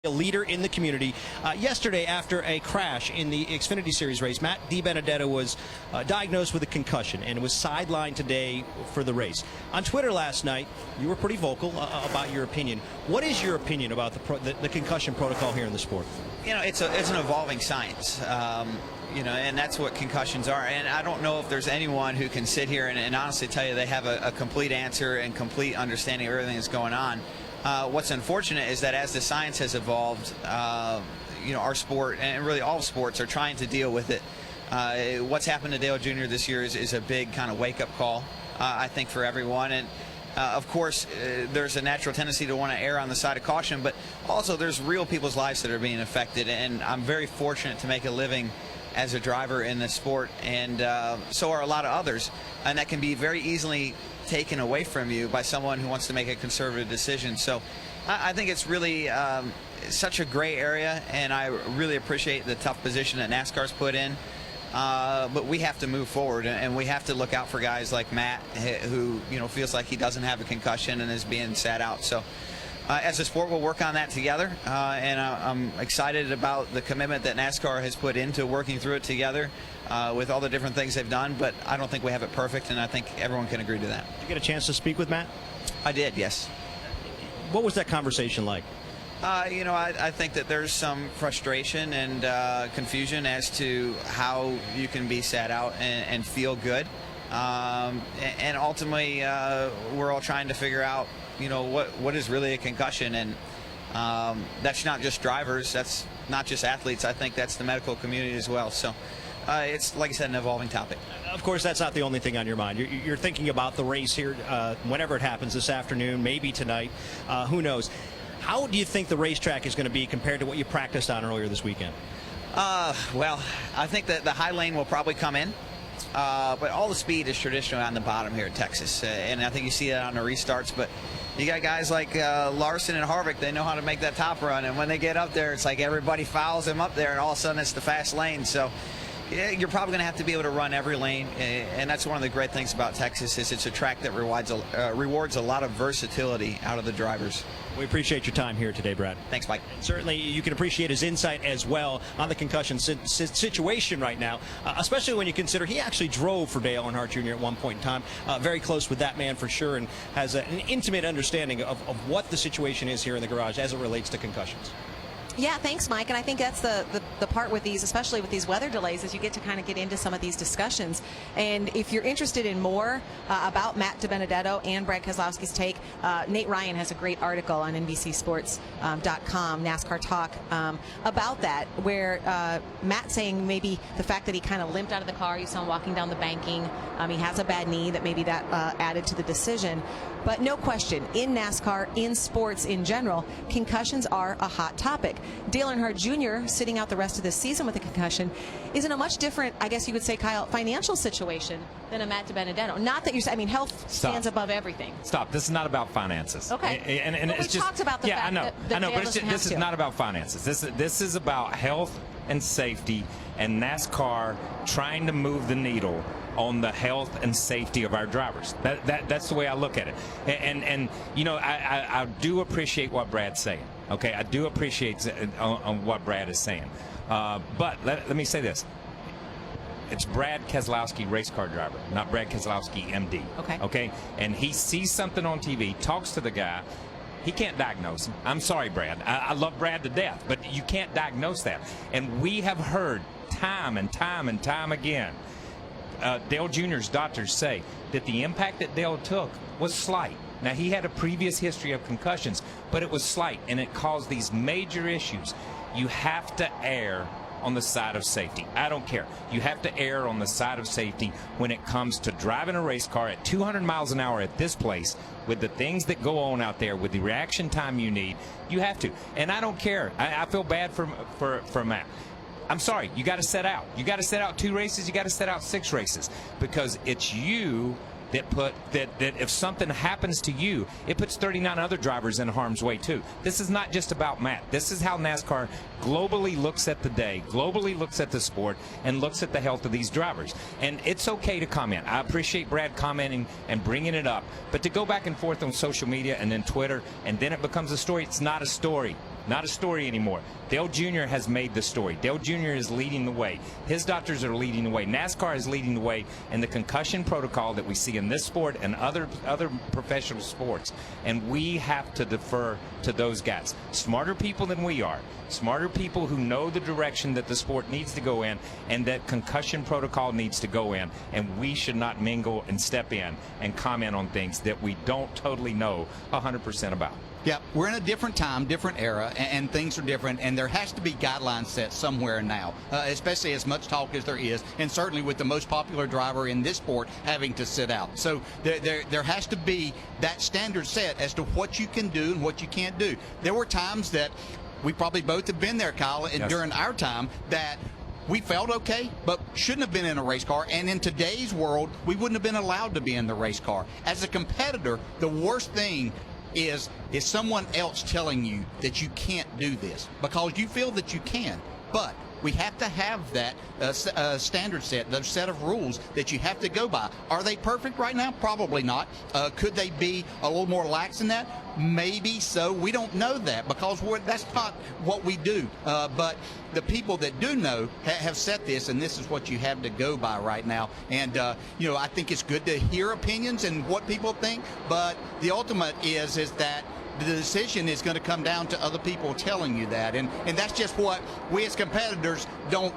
A leader in the community. Yesterday, after a crash in the Xfinity Series race, Matt Dibenedetto was diagnosed with a concussion and was sidelined today for the race. On Twitter last night, you were pretty vocal about your opinion. What is your opinion about the concussion protocol here in the sport? You know, it's an evolving science. You know, and that's what concussions are. And I don't know if there's anyone who can sit here and honestly tell you they have a complete answer and complete understanding of everything that's going on. What's unfortunate is that as the science has evolved, you know, our sport and really all sports are trying to deal with it. What's happened to Dale Jr. this year is a big kind of wake-up call, I think, for everyone. And of course, there's a natural tendency to want to err on the side of caution, but also there's real people's lives that are being affected. And I'm very fortunate to make a living as a driver in this sport, and so are a lot of others. And that can be very easily taken away from you by someone who wants to make a conservative decision. So I think it's really such a gray area, and I really appreciate the tough position that NASCAR's put in. But we have to move forward, and we have to look out for guys like Matt, who, you know, feels like he doesn't have a concussion and is being sat out. So as a sport, we'll work on that together, and I'm excited about the commitment that NASCAR has put into working through it together with all the different things they've done. But I don't think we have it perfect, and I think everyone can agree to that. Did you get a chance to speak with Matt? I did, yes. What was that conversation like? You know, I think that there's some frustration and confusion as to how you can be sat out and feel good. And ultimately, we're all trying to figure out, you know, what is really a concussion. And that's not just drivers, that's not just athletes. I think that's the medical community as well. So it's, like I said, an evolving topic. Of course, that's not the only thing on your mind. You're thinking about the race here whenever it happens this afternoon, maybe tonight. Who knows? How do you think the racetrack is going to be compared to what you practiced on earlier this weekend? Well, I think that the high lane will probably come in. But all the speed is traditionally on the bottom here at Texas, and I think you see that on the restarts. But you got guys like Larson and Harvick, they know how to make that top run, and when they get up there, it's like everybody fouls them up there, and all of a sudden it's the fast lane. So yeah, you're probably going to have to be able to run every lane, and that's one of the great things about Texas is it's a track that rewards a lot of versatility out of the drivers. We appreciate your time here today, Brad. Thanks, Mike. And certainly, you can appreciate his insight as well on the concussion situation right now, especially when you consider he actually drove for Dale Earnhardt Jr. at one point in time. Very close with that man for sure, and has an intimate understanding of what the situation is here in the garage as it relates to concussions. Yeah, thanks, Mike. And I think that's the part with these, especially with these weather delays, is you get to kind of get into some of these discussions. And if you're interested in more about Matt Dibenedetto and Brad Keselowski's take, Nate Ryan has a great article on NBCSports.com, NASCAR Talk, about that, where Matt's saying maybe the fact that he kind of limped out of the car, you saw him walking down the banking, he has a bad knee, that maybe that added to the decision. But no question, in NASCAR, in sports in general, concussions are a hot topic. Dale Earnhardt Jr. sitting out the rest of this season with a concussion is in a much different, I guess you could say, Kyle, financial situation than a Matt Dibenedetto. Not that you're, I mean, health stands above everything. Stop. This is not about finances. Okay. And but it's we just, talked about the fact that I know, Dale but this is not about finances. This is about health and safety, and NASCAR trying to move the needle on the health and safety of our drivers. That's the way I look at it. And you know, I do appreciate what Brad's saying. Okay, I do appreciate on what Brad is saying. But let me say this. It's Brad Keselowski, race car driver, not Brad Keselowski, MD. Okay. Okay? And he sees something on TV, talks to the guy. He can't diagnose him. I'm sorry, Brad. I love Brad to death, but you can't diagnose that. And we have heard time and time and time again Dale Jr.'s doctors say that the impact that Dale took was slight. Now, he had a previous history of concussions, but it was slight, and it caused these major issues. You have to err on the side of safety. I don't care. You have to err on the side of safety when it comes to driving a race car at 200 miles an hour at this place with the things that go on out there, with the reaction time you need. You have to. And I don't care. I feel bad for Matt. I'm sorry, you got to set out. You got to set out 2 races, you got to set out 6 races, because it's you that if something happens to you, it puts 39 other drivers in harm's way too. This is not just about Matt. This is how NASCAR globally looks at the day, globally looks at the sport, and looks at the health of these drivers. And it's okay to comment. I appreciate Brad commenting and bringing it up, but to go back and forth on social media and then Twitter, and then it becomes a story, it's not a story. Not a story anymore. Dale Jr. has made the story. Dale Jr. is leading the way. His doctors are leading the way. NASCAR is leading the way in the concussion protocol that we see in this sport and other professional sports. And we have to defer to those guys. Smarter people than we are. Smarter people who know the direction that the sport needs to go in and that concussion protocol needs to go in. And we should not mingle and step in and comment on things that we don't totally know 100% about. Yeah, we're in a different time, different era, and things are different, and there has to be guidelines set somewhere now, especially as much talk as there is, and certainly with the most popular driver in this sport having to sit out. So there has to be that standard set as to what you can do and what you can't do. There were times that we probably both have been there, Kyle, and during our time that we felt okay, but shouldn't have been in a race car. And in today's world, we wouldn't have been allowed to be in the race car. As a competitor, the worst thing is someone else telling you that you can't do this because you feel that you can. But we have to have that standard set, the set of rules that you have to go by. Are they perfect right now? Probably not. Could they be a little more lax in that? Maybe so. We don't know that because that's not what we do. But the people that do know have set this, and this is what you have to go by right now. And, I think it's good to hear opinions and what people think, but the ultimate is that the decision is going to come down to other people telling you that, and that's just what we as competitors don't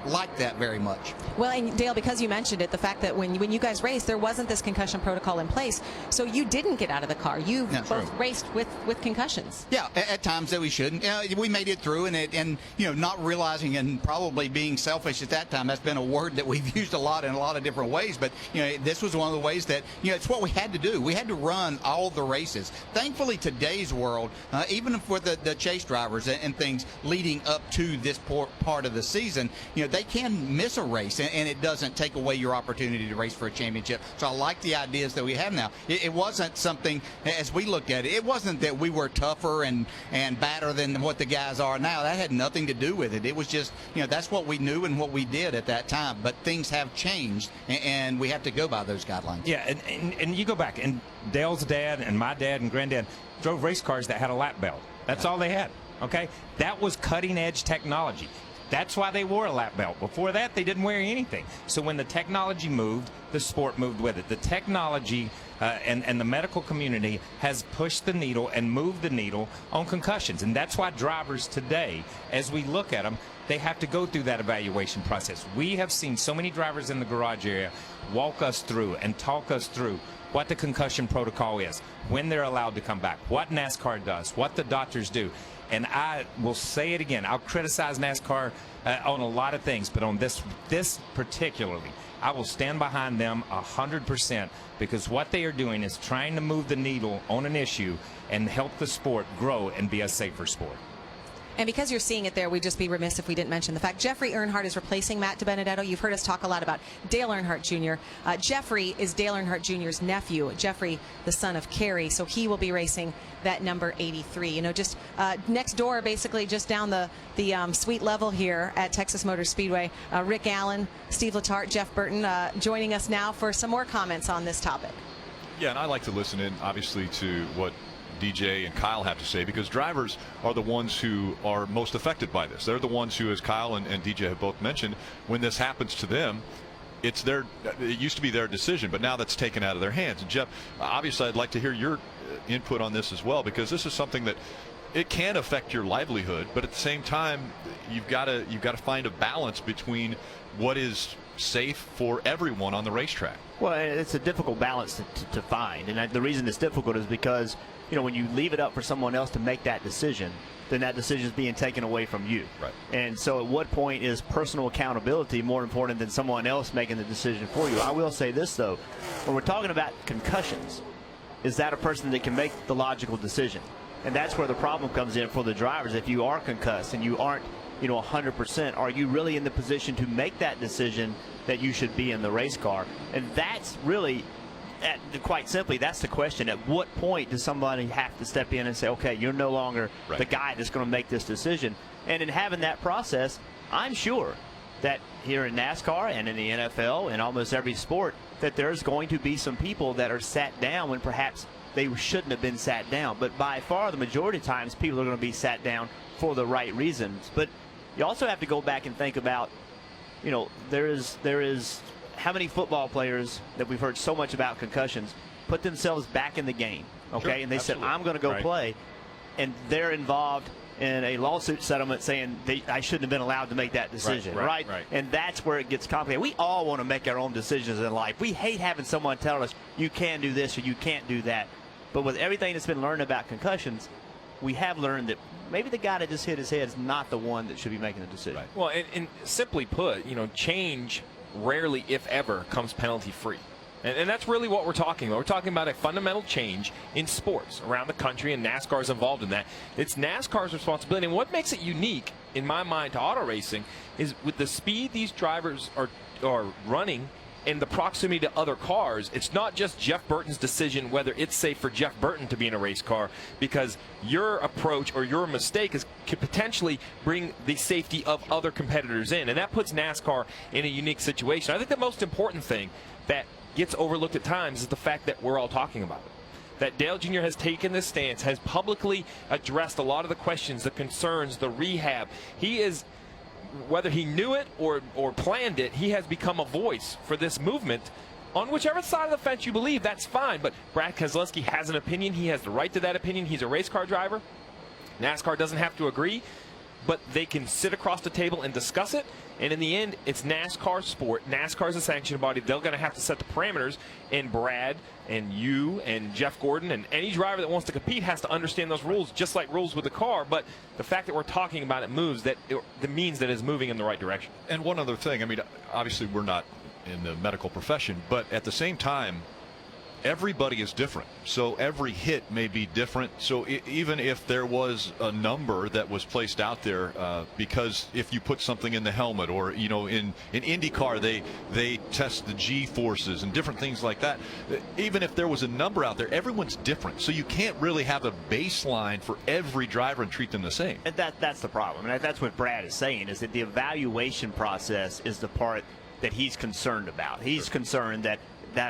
like that very much. Well, and Dale, because you mentioned it, the fact that when you guys raced, there wasn't this concussion protocol in place, so you didn't get out of the car. You both raced with concussions. Yeah, at times that we shouldn't. We made it through, and not realizing and probably being selfish at that time. That's been a word that we've used a lot in a lot of different ways, but this was one of the ways that it's what we had to do. We had to run all the races. Thankfully, today's world, even for the chase drivers and things leading up to this part of the season, they can miss a race, and it doesn't take away your opportunity to race for a championship. So I like the ideas that we have now. It wasn't something, as we looked at it, it wasn't that we were tougher and badder than what the guys are now. That had nothing to do with it. It was just, that's what we knew and what we did at that time. But things have changed, and we have to go by those guidelines. Yeah, and you go back, and Dale's dad and my dad and granddad drove race cars that had a lap belt. That's all they had, okay? That was cutting-edge technology. That's why they wore a lap belt. Before that, they didn't wear anything. So when the technology moved, the sport moved with it. The technology and the medical community has pushed the needle and moved the needle on concussions. And that's why drivers today, as we look at them, they have to go through that evaluation process. We have seen so many drivers in the garage area walk us through and talk us through what the concussion protocol is, when they're allowed to come back, what NASCAR does, what the doctors do. And I will say it again, I'll criticize NASCAR on a lot of things, but on this particularly, I will stand behind them 100% because what they are doing is trying to move the needle on an issue and help the sport grow and be a safer sport. And because you're seeing it there, we'd just be remiss if we didn't mention the fact Jeffrey Earnhardt is replacing Matt Dibenedetto. You've heard us talk a lot about Dale Earnhardt Jr. Jeffrey is Dale Earnhardt Jr.'s nephew, Jeffrey, the son of Kerry, so he will be racing that number 83. Just next door, basically just down the suite level here at Texas Motor Speedway. Rick Allen, Steve Letarte, Jeff Burton joining us now for some more comments on this topic. Yeah, and I like to listen in, obviously, to what DJ and Kyle have to say, because drivers are the ones who are most affected by this. They're the ones who, as Kyle and DJ have both mentioned, when this happens to them, it used to be their decision, but now that's taken out of their hands. And Jeff, obviously I'd like to hear your input on this as well, because this is something that it can affect your livelihood, but at the same time you've got to find a balance between what is safe for everyone on the racetrack. Well, it's a difficult balance to find, and the reason it's difficult is because when you leave it up for someone else to make that decision, then that decision is being taken away from you. Right. And so at what point is personal accountability more important than someone else making the decision for you? I will say this, though. When we're talking about concussions, is that a person that can make the logical decision? And that's where the problem comes in for the drivers. If you are concussed and you aren't 100%, are you really in the position to make that decision that you should be in the race car? And that's really, quite simply, that's the question. At what point does somebody have to step in and say, okay, you're no longer the guy that's going to make this decision? And in having that process, I'm sure that here in NASCAR and in the NFL and almost every sport, that there's going to be some people that are sat down when perhaps they shouldn't have been sat down. But by far the majority of times, people are going to be sat down for the right reasons. But you also have to go back and think about, there is how many football players that we've heard so much about concussions put themselves back in the game, okay? Sure, and they absolutely. said, I'm going to go Right. play. And they're involved in a lawsuit settlement saying I shouldn't have been allowed to make that decision, right. And that's where it gets complicated. We all want to make our own decisions in life. We hate having someone tell us you can do this or you can't do that. But with everything that's been learned about concussions, we have learned that maybe the guy that just hit his head is not the one that should be making the decision. Right. Well, and simply put, change rarely, if ever, comes penalty-free. And that's really what we're talking about. We're talking about a fundamental change in sports around the country, and NASCAR is involved in that. It's NASCAR's responsibility. And what makes it unique, in my mind, to auto racing is with the speed these drivers are running and the proximity to other cars. It's not just Jeff Burton's decision whether it's safe for Jeff Burton to be in a race car, because your approach or your mistake could potentially bring the safety of other competitors in. And that puts NASCAR in a unique situation. I think the most important thing that gets overlooked at times is the fact that we're all talking about it. That Dale Jr. has taken this stance, has publicly addressed a lot of the questions, the concerns, the rehab. He is, whether he knew it or planned it, he has become a voice for this movement. On whichever side of the fence you believe, that's fine. But Brad Keselowski has an opinion. He has the right to that opinion. He's a race car driver. NASCAR doesn't have to agree, but they can sit across the table and discuss it. And in the end, it's NASCAR's sport. NASCAR's a sanctioned body. They're going to have to set the parameters. And Brad and you and Jeff Gordon and any driver that wants to compete has to understand those rules, just like rules with the car. But the fact that we're talking about it means that it's moving in the right direction. And one other thing, obviously we're not in the medical profession, but at the same time, everybody is different. So every hit may be different. So even if there was a number that was placed out there, because if you put something in the helmet, or in IndyCar they test the G forces and different things like that. Even if there was a number out there, everyone's different. So you can't really have a baseline for every driver and treat them the same. And that's the problem. And that's what Brad is saying, is that the evaluation process is the part that he's concerned about. He's concerned that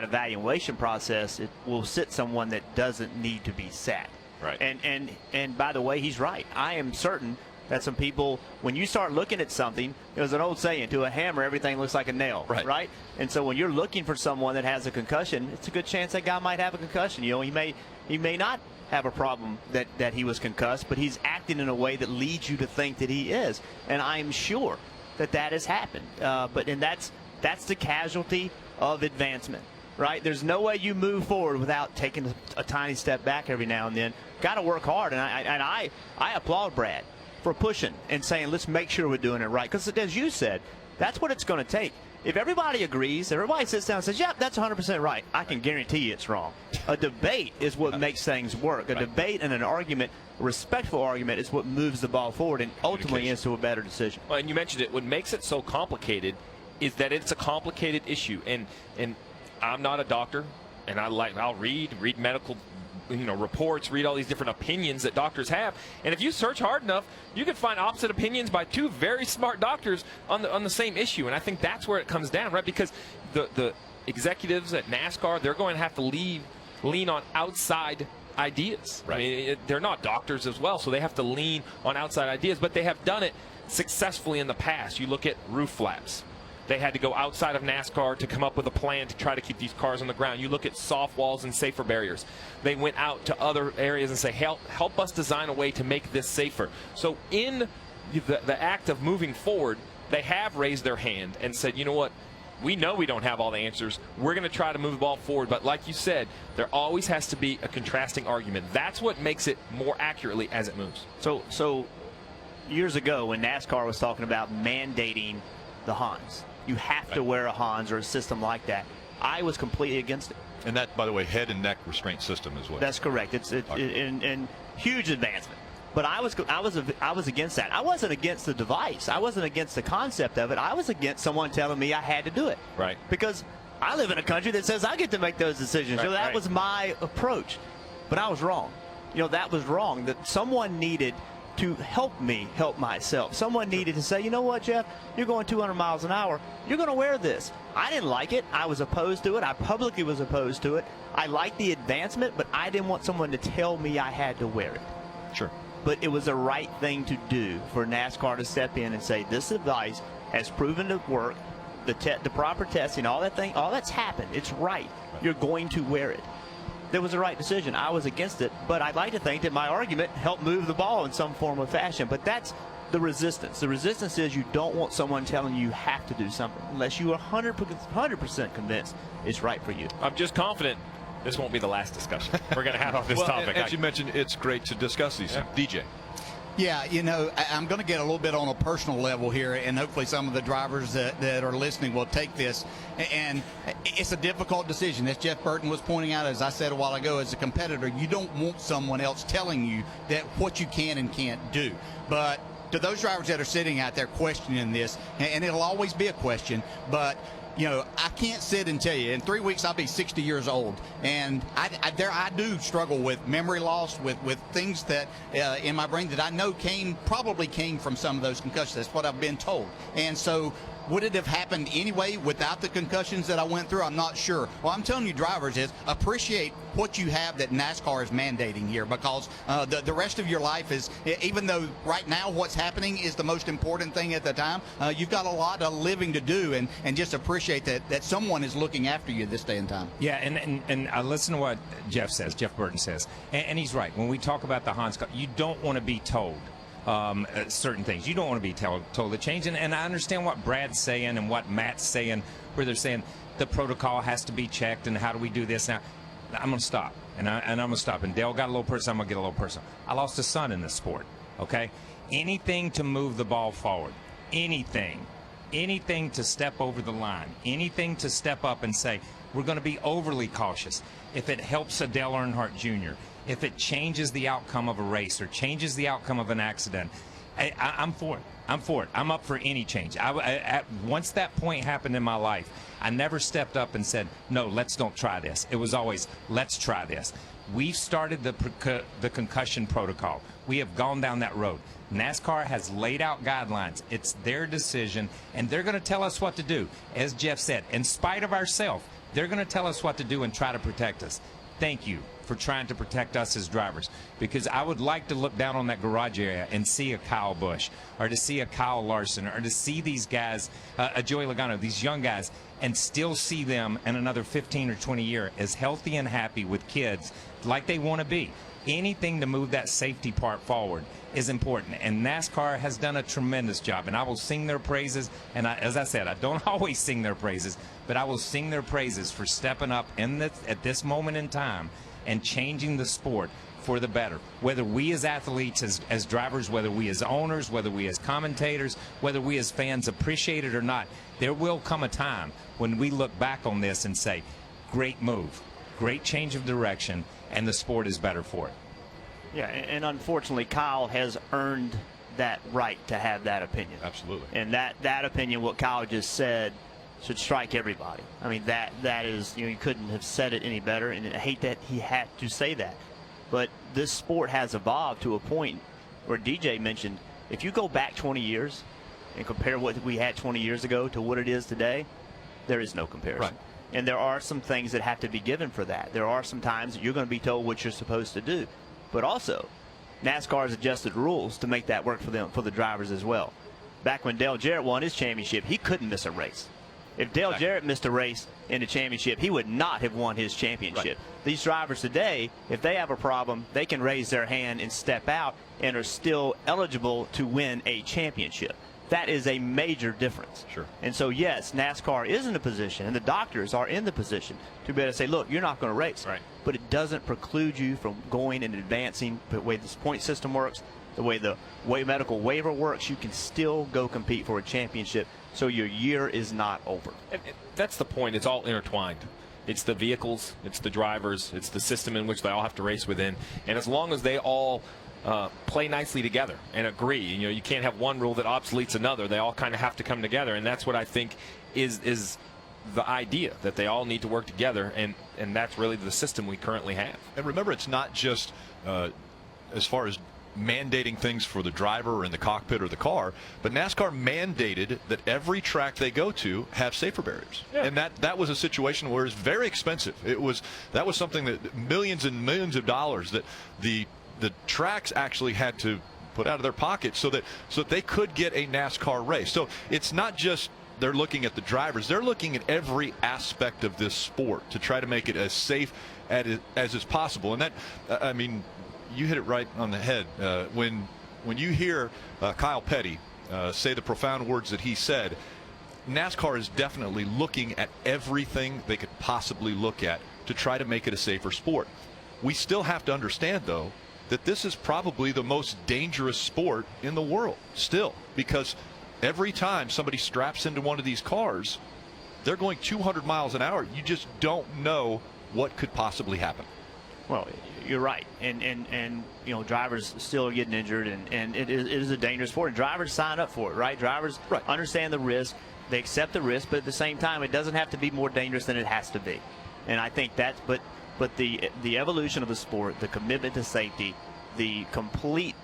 evaluation process, it will sit someone that doesn't need to be sat. Right. And by the way, he's right. I am certain that some people, when you start looking at something, there's an old saying, to a hammer, everything looks like a nail. Right? And so when you're looking for someone that has a concussion, it's a good chance that guy might have a concussion. He may not have a problem that he was concussed, but he's acting in a way that leads you to think that he is. And I'm sure that has happened. But that's the casualty of advancement. Right? There's no way you move forward without taking a tiny step back every now and then. Got to work hard, and I applaud Brad for pushing and saying, let's make sure we're doing it right. Because as you said, that's what it's going to take. If everybody agrees, everybody sits down and says, yep, that's 100% right, I can guarantee you it's wrong. A debate is what makes things work. A debate and an argument, a respectful argument, is what moves the ball forward and ultimately into a better decision. Well, and you mentioned it. What makes it so complicated is that it's a complicated issue. And I'm not a doctor, and I'll read medical reports, read all these different opinions that doctors have. And if you search hard enough, you can find opposite opinions by two very smart doctors on the same issue. And I think that's where it comes down, right? Because the executives at NASCAR, they're going to have to lean on outside ideas. Right. I mean, they're not doctors as well, so they have to lean on outside ideas, but they have done it successfully in the past. You look at roof flaps. They had to go outside of NASCAR to come up with a plan to try to keep these cars on the ground. You look at soft walls and safer barriers. They went out to other areas and say, help us design a way to make this safer. So in the act of moving forward, they have raised their hand and said, you know what, we know we don't have all the answers. We're going to try to move the ball forward. But like you said, there always has to be a contrasting argument. That's what makes it more accurately as it moves. So years ago, when NASCAR was talking about mandating the Hans, you have to wear a Hans or a system like that, I was completely against it. And that, by the way, head and neck restraint system as well. That's correct. It's in huge advancement. But I was against that. I wasn't against the device. I wasn't against the concept of it. I was against someone telling me I had to do it. Right. Because I live in a country that says I get to make those decisions. Right, so that was my approach. But I was wrong. That was wrong. That someone needed to help me help myself. Someone needed to say, you know what, Jeff, you're going 200 miles an hour. You're going to wear this. I didn't like it. I was opposed to it. I publicly was opposed to it. I liked the advancement, but I didn't want someone to tell me I had to wear it. Sure. But it was the right thing to do for NASCAR to step in and say, this advice has proven to work. The proper testing, all that's happened. It's right. You're going to wear it. There was a right decision. I was against it, but I'd like to think that my argument helped move the ball in some form or fashion. But that's the resistance. The resistance is you don't want someone telling you have to do something unless you are 100% convinced it's right for you. I'm just confident this won't be the last discussion we're going to have on this topic. As you mentioned, it's great to discuss these things. DJ. Yeah, you know, I'm going to get a little bit on a personal level here, and hopefully some of the drivers that are listening will take this. And it's a difficult decision. As Jeff Burton was pointing out, as I said a while ago, as a competitor, you don't want someone else telling you that what you can and can't do. But to those drivers that are sitting out there questioning this, and it'll always be a question, but you know, I can't sit and tell you. In 3 weeks, I'll be 60 years old, and I do struggle with memory loss, with things that in my brain that I know probably came from some of those concussions. That's what I've been told. And so, would it have happened anyway without the concussions that I went through? I'm not sure. Well, I'm telling you, drivers, is appreciate what you have that NASCAR is mandating here, because the rest of your life is, even though right now what's happening is the most important thing at the time, you've got a lot of living to do, and just appreciate that someone is looking after you this day and time. Yeah, and I listen to what Jeff Burton says, and he's right. When we talk about the Hans, you don't want to be told certain things. You don't want to be told to change. And I understand what Brad's saying and what Matt's saying, where they're saying the protocol has to be checked and how do we do this. Now, I'm going to stop. And I'm going to stop. And Dale got a little personal. I'm going to get a little personal. I lost a son in this sport, okay? Anything to move the ball forward, anything to step over the line, anything to step up and say, we're going to be overly cautious. If it helps a Dale Earnhardt Jr., if it changes the outcome of a race or changes the outcome of an accident, I'm for it. I'm up for any change. Once that point happened in my life, I never stepped up and said, no, let's don't try this. It was always, let's try this. We've started the concussion protocol. We have gone down that road. NASCAR has laid out guidelines. It's their decision, and they're going to tell us what to do. As Jeff said, in spite of ourselves, they're going to tell us what to do and try to protect us. Thank you for trying to protect us as drivers, because I would like to look down on that garage area and see a Kyle Busch or to see a Kyle Larson or to see these guys, a Joey Logano, these young guys, and still see them in another 15 or 20 years as healthy and happy with kids like they want to be. Anything to move that safety part forward is important, and NASCAR has done a tremendous job, and I will sing their praises. And as I said, I don't always sing their praises, but I will sing their praises for stepping up at this moment in time and changing the sport for the better. Whether we as athletes, as drivers, whether we as owners, whether we as commentators, whether we as fans appreciate it or not, there will come a time when we look back on this and say, great move, great change of direction, and the sport is better for it. Yeah, and unfortunately, Kyle has earned that right to have that opinion. Absolutely. And that opinion, what Kyle just said, should strike everybody. I mean, that is, you couldn't have said it any better, and I hate that he had to say that. But this sport has evolved to a point where DJ mentioned, if you go back 20 years and compare what we had 20 years ago to what it is today, there is no comparison. Right. And there are some things that have to be given for that. There are some times that you're going to be told what you're supposed to do. But also, NASCAR has adjusted rules to make that work for them, for the drivers as well. Back when Dale Jarrett won his championship, he couldn't miss a race. If Dale Jarrett missed a race in the championship, he would not have won his championship. Right. These drivers today, if they have a problem, they can raise their hand and step out and are still eligible to win a championship. That is a major difference. Sure. And so, yes, NASCAR is in a position, and the doctors are in the position to be able to say, look, you're not going to race. Right. But it doesn't preclude you from going and advancing. The way this point system works, the way medical waiver works, you can still go compete for a championship. So your year is not over. And that's the point. It's all intertwined. It's the vehicles, it's the drivers, it's the system in which they all have to race within. And as long as they all play nicely together and agree, you can't have one rule that obsoletes another. They all kind of have to come together, and that's what I think is the idea, that they all need to work together, and that's really the system we currently have. And remember, it's not just as far as mandating things for the driver or in the cockpit or the car, but NASCAR mandated that every track they go to have safer barriers. Yeah. And that was a situation where it's very expensive. That was something that millions and millions of dollars that the tracks actually had to put out of their pocket so that they could get a NASCAR race. So it's not just they're looking at the drivers, they're looking at every aspect of this sport to try to make it as safe as is possible. And that, I mean, you hit it right on the head. When you hear Kyle Petty say the profound words that he said, NASCAR is definitely looking at everything they could possibly look at to try to make it a safer sport. We still have to understand, though, that this is probably the most dangerous sport in the world still, because every time somebody straps into one of these cars, they're going 200 miles an hour. You just don't know what could possibly happen. Well, you're right, and you know, drivers still are getting injured, and it is a dangerous sport. And drivers sign up for it, right? Drivers understand the risk, they accept the risk, but at the same time, it doesn't have to be more dangerous than it has to be. And I think that's but the evolution of the sport, the commitment to safety, the complete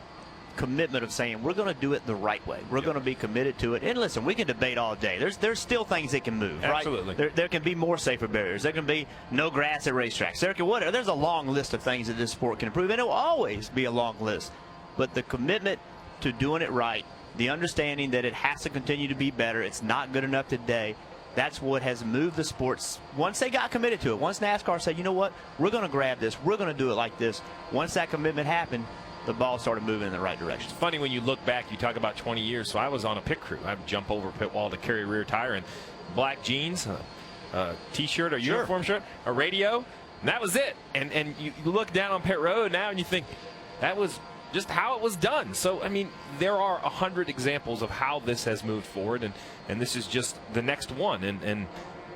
commitment of saying we're going to do it the right way. We're going to be committed to it. And listen, we can debate all day. There's still things that can move. Absolutely. Right? There can be more safer barriers. There can be no grass at racetracks. There can whatever. There's a long list of things that this sport can improve, and it will always be a long list. But the commitment to doing it right, the understanding that it has to continue to be better. It's not good enough today. That's what has moved the sports. Once they got committed to it, once NASCAR said, you know what, we're going to grab this, we're going to do it like this. Once that commitment happened, the ball started moving in the right direction. It's funny when you look back, you talk about 20 years. So I was on a pit crew. I would jump over a pit wall to carry a rear tire, and black jeans, a T-shirt or uniform shirt, a radio, and that was it. And you look down on pit road now and you think that was just how it was done. So, I mean, there are 100 examples of how this has moved forward, and this is just the next one. And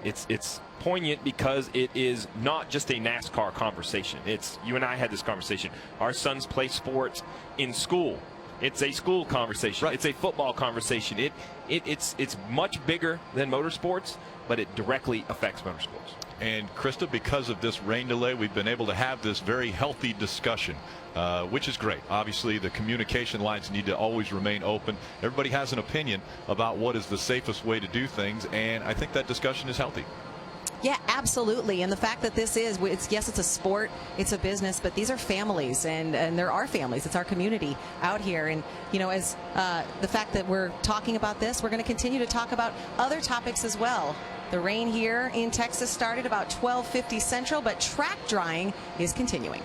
it's poignant because it is not just a NASCAR conversation. It's, you and I had this conversation. Our sons play sports in school. It's a school conversation. Right. It's a football conversation. It's much bigger than motorsports, but it directly affects motorsports. And Krista, because of this rain delay, we've been able to have this very healthy discussion, which is great. Obviously, the communication lines need to always remain open. Everybody has an opinion about what is the safest way to do things, and I think that discussion is healthy. Yeah, absolutely. And the fact that this is, yes, it's a sport, it's a business, but these are families, and there are families. It's our community out here. And, you know, as the fact that we're talking about this, we're going to continue to talk about other topics as well. The rain here in Texas started about 12:50 Central, but track drying is continuing.